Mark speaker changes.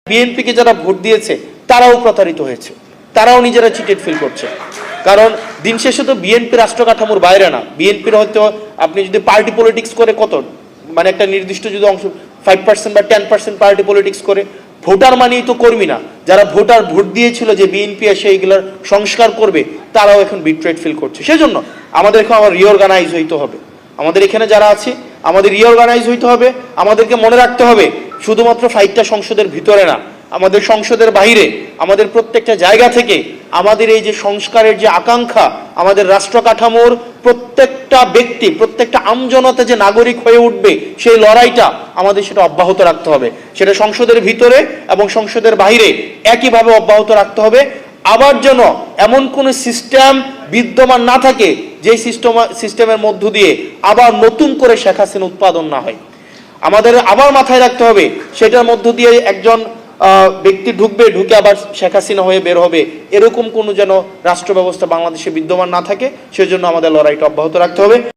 Speaker 1: বিএনপিকে যারা ভোট দিয়েছে তারাও প্রতারিত হয়েছে, তারাও নিজেরা চিটেড ফিল করছে। কারণ দিন শেষে তো বিএনপি রাষ্ট্র কাঠামোর বাইরে না। বিএনপির হয়তো আপনি যদি পার্টি পলিটিক্স করে কত, মানে একটা নির্দিষ্ট যদি অংশ 5% বা 10% পার্টি পলিটিক্স করে, ভোটার মানেই তো কর্মী না। যারা ভোট দিয়েছিল যে বিএনপি এসে এইগুলোর সংস্কার করবে, তারাও এখন বিট্রেড ফিল করছে। সেজন্য আমাদের এখন আবার রিঅর্গানাইজ হইতে হবে। আমাদের এখানে যারা আছে আমাদের রিঅর্গানাইজ হইতে হবে। আমাদেরকে মনে রাখতে হবে শুধুমাত্র ফাইটটা সংসদের ভিতরে না, আমাদের সংসদের বাইরে, আমাদের প্রত্যেকটা জায়গা থেকে আমাদের এই যে সংস্কারের যে আকাঙ্ক্ষা, আমাদের রাষ্ট্র কাঠামোর প্রত্যেকটা ব্যক্তি, প্রত্যেকটা আমজনতা যে নাগরিক হয়ে উঠবে, সেই লড়াইটা আমাদের সেটা অব্যাহত রাখতে হবে। সেটা সংসদের ভিতরে এবং সংসদের বাইরে একইভাবে অব্যাহত রাখতে হবে। আবার যেন এমন কোনো সিস্টেম বিদ্যমান না থাকে যে সিস্টেমের মধ্য দিয়ে আবার নতুন করে শেখ হাসিনা উৎপাদন না হয়। আমাদের আবার মাথায় রাখতে হবে সেটার মধ্য দিয়ে একজন ব্যক্তি ঢুকে আবার শেখ হাসিনা হয়ে বের হবে, এরকম কোনো যেন রাষ্ট্র ব্যবস্থা বাংলাদেশে বিদ্যমান না থাকে। সেজন্য আমাদের লড়াইটা অব্যাহত রাখতে হবে।